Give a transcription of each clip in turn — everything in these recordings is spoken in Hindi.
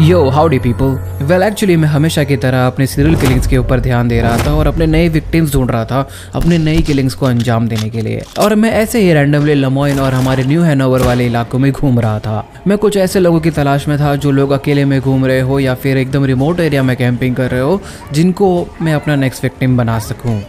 यो हाउडी पीपल। वेल एक्चुअली मैं हमेशा की तरह अपने सीरियल किलिंग्स के ऊपर ध्यान दे रहा था और अपने नए विक्टिम्स ढूंढ रहा था अपने नई किलिंग्स को अंजाम देने के लिए। और मैं ऐसे ही रैंडमली लमोइन और हमारे न्यू हैनोवर वाले इलाकों में घूम रहा था। मैं कुछ ऐसे लोगों की तलाश में था जो लोग अकेले में घूम रहे हो या फिर एकदम रिमोट एरिया में कैंपिंग कर रहे हो, जिनको मैं अपना नेक्स्ट विक्टिम बना सकूं।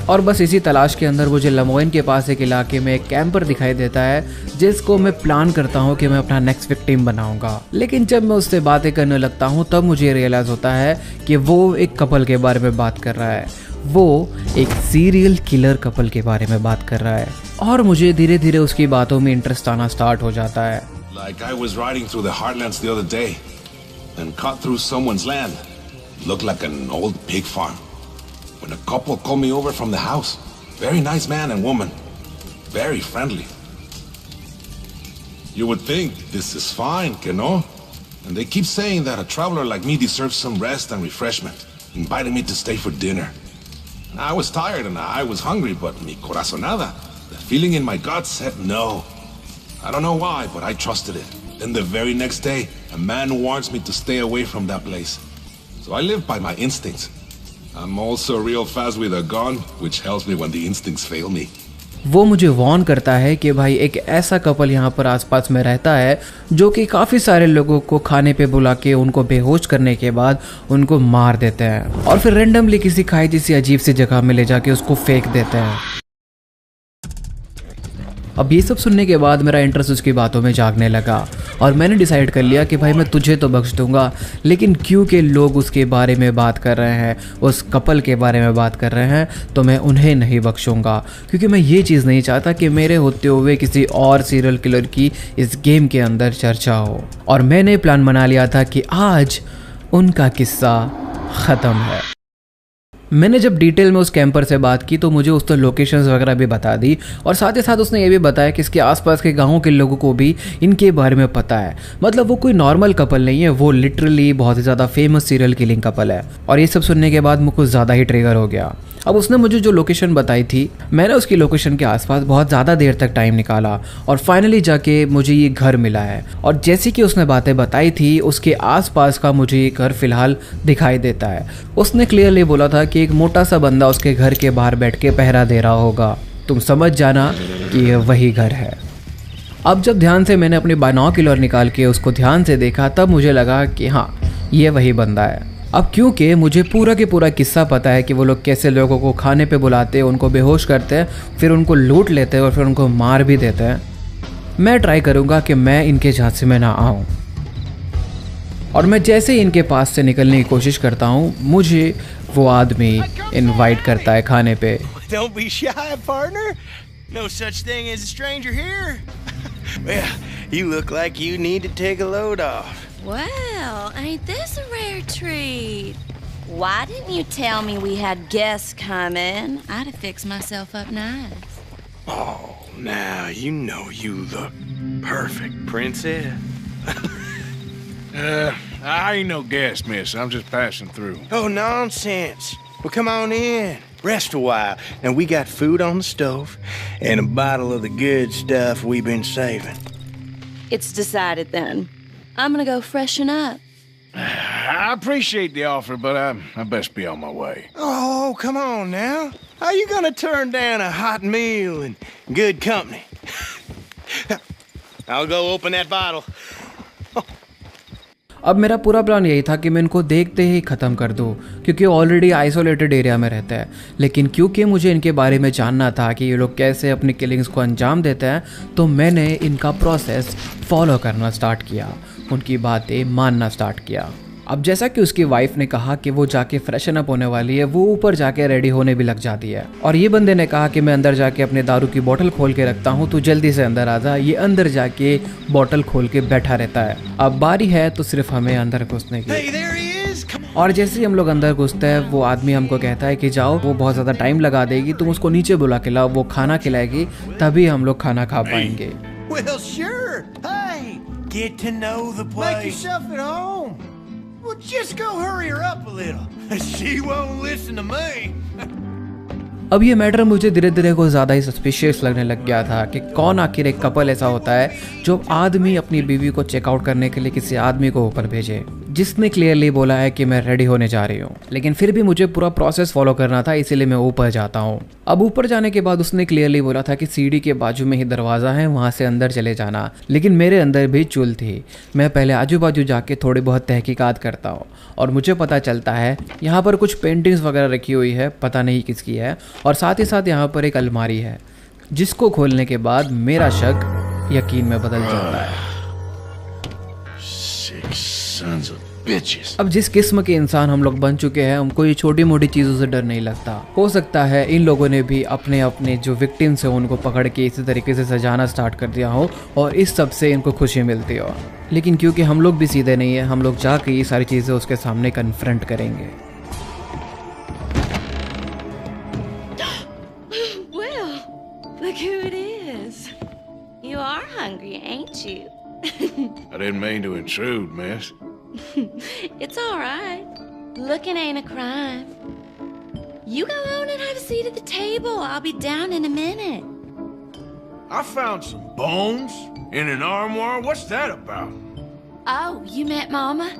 और बस इसी तलाश के अंदर मुझे लमोइन के पास एक इलाके में एक कैंपर दिखाई देता है जिसको मैं प्लान करता हूँ कि मैं अपना नेक्स्ट विक्टिम बनाऊंगा। लेकिन जब मैं उससे बातें करने लगता हूँ तब मुझे रियलाइज होता है कि वो एक कपल के बारे में बात कर रहा है। वो एक सीरियल किलर कपल के बारे में बात कर रहा है और मुझे धीरे धीरे उसकी बातों में इंटरेस्ट आना स्टार्ट हो जाता है। Like I was riding through the Heartlands the other day and cut through someone's land. Looked like an old pig farm. When a couple called me over from the house. Very nice man and woman. Very friendly. You would think this is fine, you know? And they keep saying that a traveler like me deserves some rest and refreshment. Inviting me to stay for dinner. I was tired and I was hungry, but mi corazonada, the feeling in my gut said no. I don't know why, but I trusted it. Then the very next day, a man warns me to stay away from that place. So I live by my instincts. I'm also real fast with a gun, which helps me when the instincts fail me. वो मुझे वार्न करता है कि भाई एक ऐसा कपल यहाँ पर आसपास में रहता है जो कि काफ़ी सारे लोगों को खाने पे बुला के उनको बेहोश करने के बाद उनको मार देते हैं और फिर रेंडमली किसी खाई जैसी अजीब सी जगह में ले जाके उसको फेंक देते हैं। अब ये सब सुनने के बाद मेरा इंटरेस्ट उसकी बातों में जागने लगा और मैंने डिसाइड कर लिया कि भाई मैं तुझे तो बख्श दूंगा, लेकिन क्योंकि लोग उसके बारे में बात कर रहे हैं, उस कपल के बारे में बात कर रहे हैं, तो मैं उन्हें नहीं बख्शूंगा। क्योंकि मैं ये चीज़ नहीं चाहता कि मेरे होते हुए किसी और सीरियल किलर की इस गेम के अंदर चर्चा हो। और मैंने प्लान बना लिया था कि आज उनका किस्सा ख़त्म है। मैंने जब डिटेल में उस कैंपर से बात की तो मुझे उसने लोकेशंस वगैरह भी बता दी और साथ ही साथ उसने ये भी बताया कि इसके आसपास के गांवों के लोगों को भी इनके बारे में पता है। मतलब वो कोई नॉर्मल कपल नहीं है, वो लिटरली बहुत ही ज़्यादा फेमस सीरियल किलिंग कपल है। और ये सब सुनने के बाद मुझे कुछ ज़्यादा ही ट्रिगर हो गया। अब उसने मुझे जो लोकेशन बताई थी, मैंने उसकी लोकेशन के आसपास बहुत ज़्यादा देर तक टाइम निकाला और फाइनली जाके मुझे ये घर मिला है। और जैसे कि उसने बातें बताई थी, उसके आसपास का मुझे ये घर फिलहाल दिखाई देता है। उसने क्लियरली बोला था कि एक मोटा सा बंदा उसके घर के बाहर बैठ के पहरा दे रहा होगा। तुम समझ जाना कि ये वही घर है। अब जब ध्यान से मैंने अपनी बाइनोक्यूलर निकाल के उसको ध्यान से देखा तब मुझे लगा कि हाँ, ये वही बंदा है। अब क्योंकि मुझे पूरा के पूरा किस्सा पता है कि वो लोग कैसे लोगों को खाने पे बुलाते हैं, उनको बेहोश करते हैं, फिर उनको लूट लेते हैं और फिर उनको मार भी देते हैं, मैं ट्राई करूँगा कि मैं इनके झांसे में ना आऊँ। और मैं जैसे ही इनके पास से निकलने की कोशिश करता हूँ, मुझे वो आदमी इनवाइट करता है खाने पे। Don't be shy, partner. No such thing as a stranger here. Well, you look like you need to take a load off. Well, ain't this a rare treat? Why didn't you tell me we had guests coming? I'd have fixed myself up nice. Oh, now you know you look perfect, princess. I ain't no guest, miss. I'm just passing through. Oh, nonsense. Well, come on in. Rest a while. And we got food on the stove and a bottle of the good stuff we've been saving. It's decided then. I'm gonna go freshen up. I appreciate the offer, but I best be on my way. Oh, come on now. How you gonna turn down a hot meal and good company? I'll go open that bottle. अब मेरा पूरा प्लान यही था कि मैं इनको देखते ही ख़त्म कर दूं, क्योंकि ऑलरेडी आइसोलेटेड एरिया में रहता है। लेकिन क्योंकि मुझे इनके बारे में जानना था कि ये लोग कैसे अपनी किलिंग्स को अंजाम देते हैं, तो मैंने इनका प्रोसेस फॉलो करना स्टार्ट किया, उनकी बातें मानना स्टार्ट किया। अब जैसा कि उसकी वाइफ ने कहा कि वो जाके फ्रेशन अप होने वाली है, वो ऊपर जाके रेडी होने भी लग जाती है। और ये बंदे ने कहा कि मैं अंदर जाके अपने दारू की बोतल खोल के रखता हूँ, तो जल्दी से अंदर आ जा। ये अंदर जाके बोतल खोल के बैठा रहता है। अब बारी है तो सिर्फ हमें अंदर घुसने की। और जैसे ही हम लोग अंदर घुसते हैं, वो आदमी हमको कहता है कि जाओ, वो बहुत ज़्यादा टाइम लगा देगी, तुम उसको नीचे बुला के लाओ, वो खाना खिलाएगी, तभी हम लोग खाना खा पाएंगे। Well, sure. Hey, get to know the place. Make yourself at home. Well, just go hurry her up a little. She won't listen to me. अब ये मैटर मुझे धीरे धीरे को ज़्यादा ही सस्पिशियस लगने लग गया था कि कौन आखिर एक कपल ऐसा होता है जो आदमी अपनी बीवी को चेकआउट करने के लिए किसी आदमी को ऊपर भेजे जिसने क्लियरली बोला है कि मैं रेडी होने जा रही हूँ। लेकिन फिर भी मुझे पूरा प्रोसेस फॉलो करना था, इसीलिए मैं ऊपर जाता हूँ। अब ऊपर जाने के बाद उसने क्लियरली बोला था कि सीढ़ी के बाजू में ही दरवाज़ा है, वहाँ से अंदर चले जाना। लेकिन मेरे अंदर भी चुल थी। मैं पहले आजू बाजू जाके थोड़ी बहुत तहकीकात करता हूँ और मुझे पता चलता है यहाँ पर कुछ पेंटिंग्स वगैरह रखी हुई है, पता नहीं किसकी है, और साथ ही साथ यहाँ पर एक अलमारी है जिसको खोलने के बाद मेरा शक यकीन में बदल जाता है। Sons of bitches. अब जिस किस्म के इंसान हम लोग बन चुके हैं, हमको ये छोटी मोटी चीज़ों से डर नहीं लगता। हो सकता है इन लोगों ने भी अपने अपने जो विक्टिम्स हैं उनको पकड़ के इसी तरीके से सजाना स्टार्ट कर दिया हो और इस सब से इनको खुशी मिलती हो। लेकिन क्योंकि हम लोग भी सीधे नहीं है, हम लोग जाके ये सारी चीज़ें उसके सामने कन्फ्रंट करेंगे। Well, look who it is. You are hungry, ain't you? I didn't mean to intrude, miss. It's all right. Looking ain't a crime. You go on and have a seat at the table. I'll be down in a minute. I found some bones in an armoire. What's that about? Oh, you met Mama?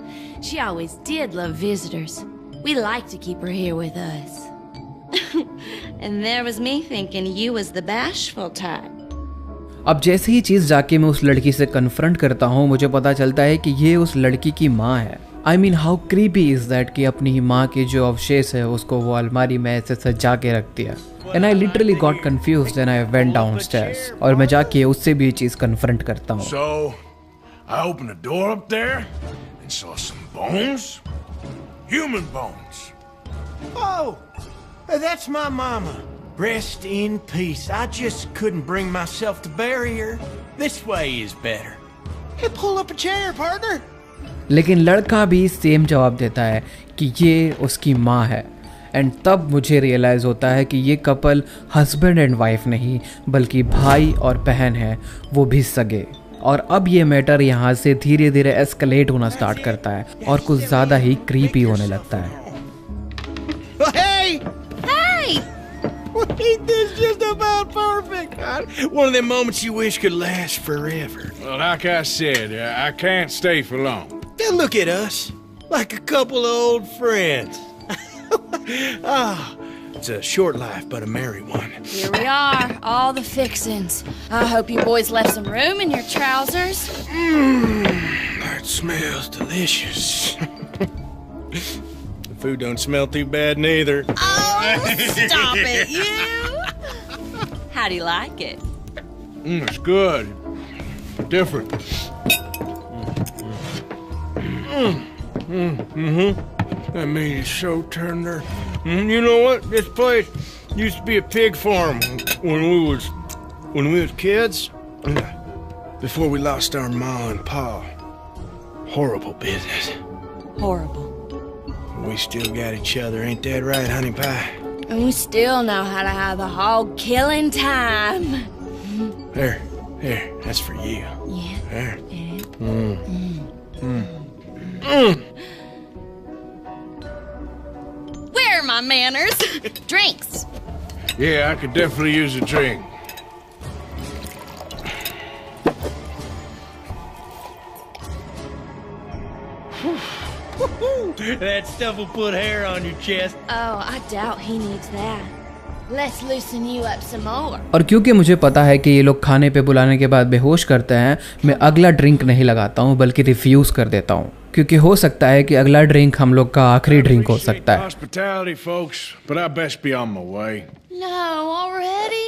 She always did love visitors. We like to keep her here with us. And there was me thinking you was the bashful type. अब जैसे ही चीज़ जाके मैं उस लड़की से कन्फ्रंट करता हूँ, मुझे पता चलता है कि ये उस लड़की की माँ है। I mean how creepy is that कि अपनी माँ की जो अवशेष है उसको वो अलमारी में ऐसे सजा के रख दिया। And I literally got confused and I went downstairs और मैं जाके उससे भी ये चीज़ कन्फ्रंट करता हूँ। So, I opened the door up there and saw some bones. Human bones. Oh, that's my mama. Rest in peace. I just couldn't bring myself to bury her. This way is better. Hey, pull up a chair, partner. लेकिन लड़का भी सेम जवाब देता है कि ये उसकी माँ है। एंड तब मुझे रियलाइज़ होता है कि ये कपल हस्बैंड एंड वाइफ नहीं बल्कि भाई और बहन है, वो भी सगे। और अब ये मैटर यहाँ से धीरे धीरे एस्केलेट होना स्टार्ट करता है और कुछ ज़्यादा ही क्रीपी होने लगता है। Hey! Hey! Ain't this just about perfect? One of them moments you wish could last forever. Well, like I said, I can't stay for long. Now look at us, like a couple of old friends. It's a short life, but a merry one. Here we are, all the fixins'. I hope you boys left some room in your trousers. That smells delicious. The food don't smell too bad neither. Oh, stop it, you! How do you like it? It's good. Different. That meat is so tender. You know what? This place used to be a pig farm when we was kids. Before we lost our ma and pa. Horrible business. Horrible. We still got each other, ain't that right, honey pie? And we still know how to have a hog killing time. There, that's for you. Yeah. There. Where are my manners? Drinks. Yeah, I could definitely use a drink. That stuff will put hair on your chest. Oh, I doubt he needs that. Let's loosen you up some more. और क्योंकि मुझे पता है कि ये लोग खाने पे बुलाने के बाद बेहोश करते हैं, मैं अगला ड्रिंक नहीं लगाता हूँ बल्कि रिफ्यूज़ कर देता हूँ, क्योंकि हो सकता है कि अगला ड्रिंक हम लोग का आखिरी ड्रिंक हो सकता है। Hospitality, folks, but I best be on my way. No, already?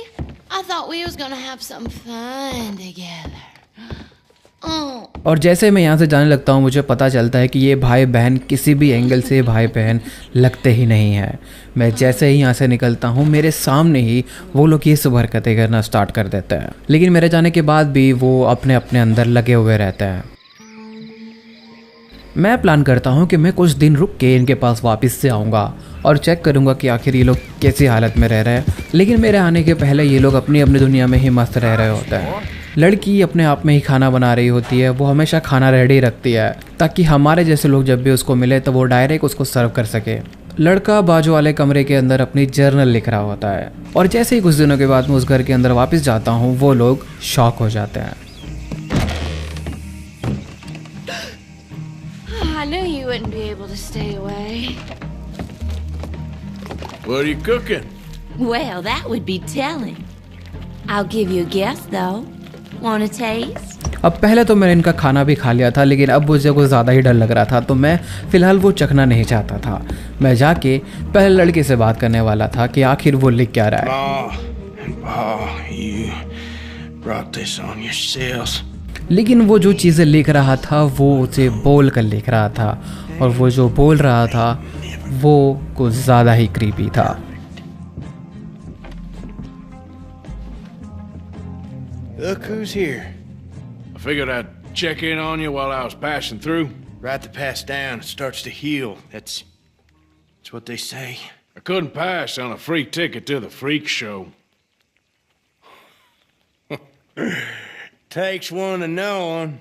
I thought we was gonna have some fun together. और जैसे मैं यहाँ से जाने लगता हूँ, मुझे पता चलता है कि ये भाई बहन किसी भी एंगल से भाई बहन लगते ही नहीं हैं। मैं जैसे ही यहाँ से निकलता हूँ, मेरे सामने ही वो लोग ये सब हरकतें करना स्टार्ट कर देते हैं, लेकिन मेरे जाने के बाद भी वो अपने अपने अंदर लगे हुए रहते हैं। मैं प्लान करता हूँ कि मैं कुछ दिन रुक के इनके पास वापस से आऊँगा और चेक करूँगा कि आखिर ये लोग कैसी हालत में रह रहे हैं। लेकिन मेरे आने के पहले ये लोग अपनी अपनी दुनिया में ही मस्त रह रहे होते हैं। लड़की अपने आप में ही खाना बना रही होती है, वो हमेशा खाना रेडी रखती है ताकि हमारे जैसे लोग जब भी उसको मिले तो वो डायरेक्ट उसको सर्व कर सके। लड़का बाजू वाले कमरे के अंदर अपनी जर्नल लिख रहा होता है और जैसे ही कुछ दिनों के बाद मैं उस घर के अंदर वापस जाता हूँ वो लोग शॉक हो जाते हैं। I knew you wouldn't be able to stay away. What are you cooking? Well, that would be telling. I'll give you a guess, though. Want a taste? अब पहले तो मैंने इनका खाना भी खा लिया था, लेकिन अब मुझे कुछ ज़्यादा ही डर लग रहा था, तो मैं फ़िलहाल वो चखना नहीं चाहता था। मैं जाके पहले लड़के से बात करने वाला था कि आखिर वो लिख क्या रहा है। You brought this on yourselves. लेकिन वो जो चीज़ें लिख रहा था वो उसे बोल कर लिख रहा था, और वो जो बोल रहा था वो कुछ ज़्यादा ही क्रीपी था। Look who's here. I figured I'd check in on you while I was passing through. Right to pass down, it starts to heal. That's what they say. I couldn't pass on a free ticket to the freak show. Takes one to know one.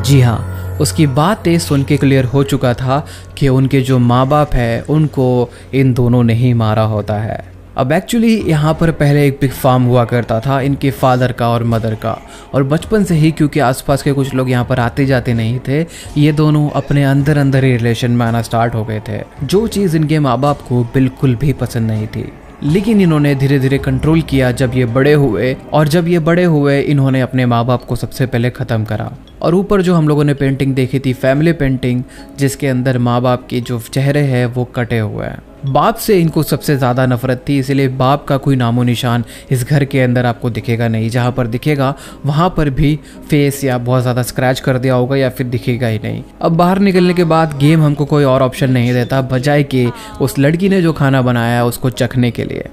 जी हाँ, उसकी बातें सुन के क्लियर हो चुका था कि उनके जो माँ बाप है उनको इन दोनों ने ही मारा होता है। अब एक्चुअली यहाँ पर पहले एक बिग फार्म हुआ करता था इनके फादर का और मदर का, और बचपन से ही क्योंकि आसपास के कुछ लोग यहाँ पर आते जाते नहीं थे, ये दोनों अपने अंदर अंदर ही रिलेशन में आना स्टार्ट हो गए थे, जो चीज़ इनके माँ बाप को बिल्कुल भी पसंद नहीं थी। लेकिन इन्होंने धीरे धीरे कंट्रोल किया जब ये बड़े हुए, और जब ये बड़े हुए इन्होंने अपने माँ बाप को सबसे पहले ख़त्म करा। और ऊपर जो हम लोगों ने पेंटिंग देखी थी, फैमिली पेंटिंग, जिसके अंदर माँ बाप के जो चेहरे हैं वो कटे हुए हैं। बाप से इनको सबसे ज़्यादा नफरत थी, इसलिए बाप का कोई नामो निशान इस घर के अंदर आपको दिखेगा नहीं। जहाँ पर दिखेगा वहाँ पर भी फेस या बहुत ज़्यादा स्क्रैच कर दिया होगा या फिर दिखेगा ही नहीं। अब बाहर निकलने के बाद गेम हमको कोई और ऑप्शन नहीं देता बजाय कि उस लड़की ने जो खाना बनाया है उसको चखने के लिए,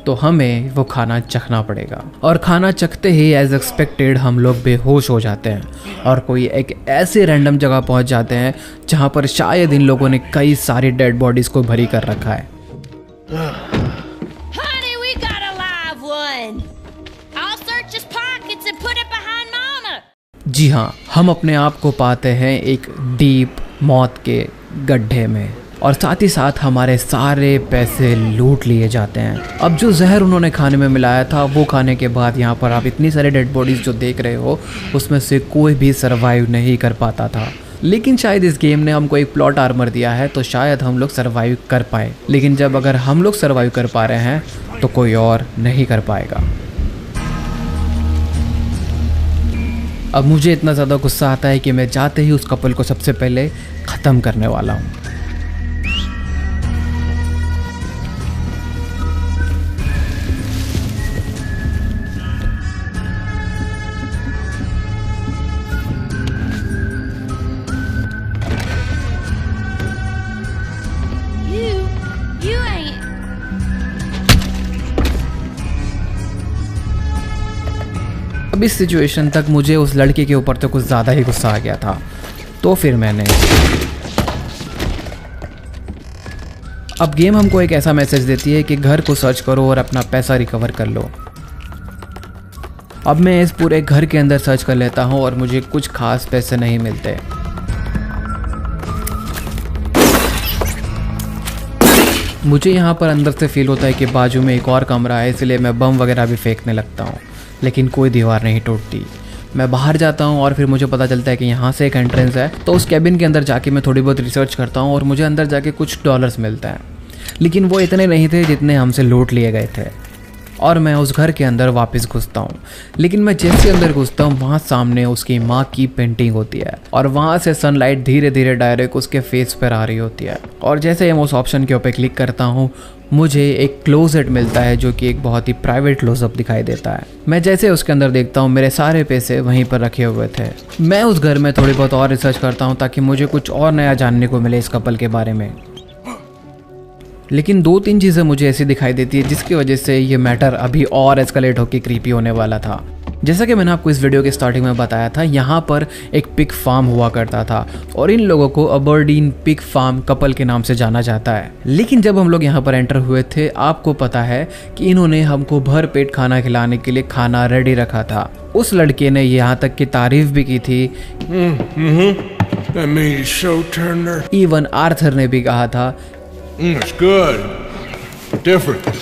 तो हमें वो खाना चखना पड़ेगा। और खाना चखते ही एज एक्सपेक्टेड हम लोग बेहोश हो जाते हैं और कोई एक ऐसे रैंडम जगह पहुंच जाते हैं जहां पर शायद इन लोगों ने कई सारी डेड बॉडीज को भरी कर रखा है। Honey, we got a live one. I'll search his pockets and put it behind Mama. जी हाँ, हम अपने आप को पाते हैं एक डीप मौत के गड्ढे में, और साथ ही साथ हमारे सारे पैसे लूट लिए जाते हैं। अब जो जहर उन्होंने खाने में मिलाया था वो खाने के बाद यहाँ पर आप इतनी सारी डेड बॉडीज़ जो देख रहे हो उसमें से कोई भी सरवाइव नहीं कर पाता था। लेकिन शायद इस गेम ने हमको एक प्लॉट आर्मर दिया है तो शायद हम लोग सरवाइव कर पाए। लेकिन जब अगर हम लोग सरवाइव कर पा रहे हैं तो कोई और नहीं कर पाएगा। अब मुझे इतना ज़्यादा गुस्सा आता है कि मैं जाते ही उस कपल को सबसे पहले ख़त्म करने वाला हूँ। You ain't. अब इस सिचुएशन तक मुझे उस लड़के के ऊपर तो कुछ ज़्यादा ही गुस्सा आ गया था, तो फिर मैंने अब गेम हमको एक ऐसा मैसेज देती है कि घर को सर्च करो और अपना पैसा रिकवर कर लो। अब मैं इस पूरे घर के अंदर सर्च कर लेता हूँ और मुझे कुछ खास पैसे नहीं मिलते। मुझे यहाँ पर अंदर से फील होता है कि बाजू में एक और कमरा है, इसलिए मैं बम वगैरह भी फेंकने लगता हूँ, लेकिन कोई दीवार नहीं टूटती। मैं बाहर जाता हूँ और फिर मुझे पता चलता है कि यहाँ से एक एंट्रेंस है, तो उस कैबिन के अंदर जाके मैं थोड़ी बहुत रिसर्च करता हूँ और मुझे अंदर जाके कुछ डॉलर्स मिलते हैं, लेकिन वो इतने नहीं थे जितने हमसे लूट लिए गए थे। और मैं उस घर के अंदर वापस घुसता हूँ, लेकिन मैं जैसे अंदर घुसता हूँ वहाँ सामने उसकी माँ की पेंटिंग होती है और वहाँ से सनलाइट धीरे धीरे डायरेक्ट उसके फेस पर आ रही होती है। और जैसे ही मैं उस ऑप्शन के ऊपर क्लिक करता हूँ मुझे एक क्लोजेट मिलता है जो कि एक बहुत ही प्राइवेट क्लोजअप दिखाई देता है। मैं जैसे उसके अंदर देखता हूँ मेरे सारे पैसे वहीं पर रखे हुए थे। मैं उस घर में थोड़ी बहुत और रिसर्च करता हूँ ताकि मुझे कुछ और नया जानने को मिले इस कपल के बारे में, लेकिन 2-3 चीज़ें मुझे ऐसी दिखाई देती है जिसकी वजह से ये मैटर अभी और एस्केलेट होकर क्रीपी होने वाला था। जैसा कि मैंने आपको इस वीडियो के स्टार्टिंग में बताया था, यहाँ पर एक पिग फार्म हुआ करता था और इन लोगों को अबरडीन पिग फार्म कपल के नाम से जाना जाता है। लेकिन जब हम लोग यहाँ पर एंटर हुए थे, आपको पता है कि इन्होंने हमको भर पेट खाना खिलाने के लिए खाना रेडी रखा था। उस लड़के ने यहाँ तक की तारीफ भी की थी। That meat is so tender. Even Arthur ने भी कहा था। It's good. Different.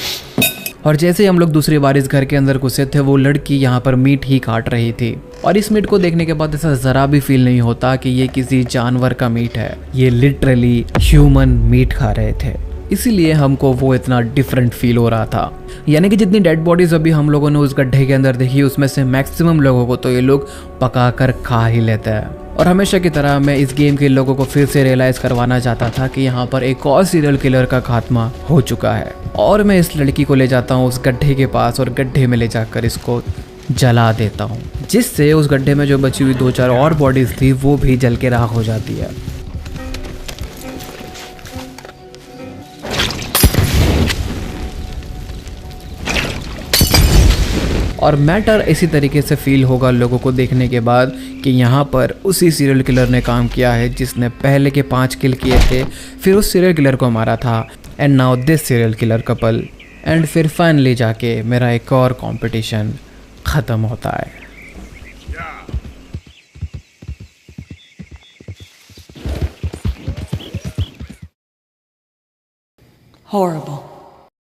और जैसे ही हम लोग दूसरी बार इस घर के अंदर घुसे थे, वो लड़की यहाँ पर मीट ही काट रही थी और इस मीट को देखने के बाद ऐसा जरा भी फील नहीं होता कि ये किसी जानवर का मीट है। ये लिटरली ह्यूमन मीट खा रहे थे, इसीलिए हमको वो इतना डिफरेंट फील हो रहा था। यानी कि जितनी डेड बॉडीज अभी हम लोगों ने उस गड्ढे के अंदर देखी, उसमें से मैक्सिमम लोगों को तो ये लोग पका कर खा ही लेते हैं। और हमेशा की तरह मैं इस गेम के लोगों को फिर से रियलाइज़ करवाना चाहता था कि यहाँ पर एक और सीरियल किलर का खात्मा हो चुका है। और मैं इस लड़की को ले जाता हूँ उस गड्ढे के पास और गड्ढे में ले जाकर इसको जला देता हूँ, जिससे उस गड्ढे में जो बची हुई 2-4 और बॉडीज थी वो भी जल के राख हो जाती है। और मैटर इसी तरीके से फील होगा लोगों को देखने के बाद कि यहाँ पर उसी सीरियल किलर ने काम किया है जिसने पहले के 5 किल किए थे, फिर उस सीरियल किलर को मारा था, and now this serial killer couple. And फिर फाइनली जाके मेरा एक और कंपटीशन ख़त्म होता है। Horrible.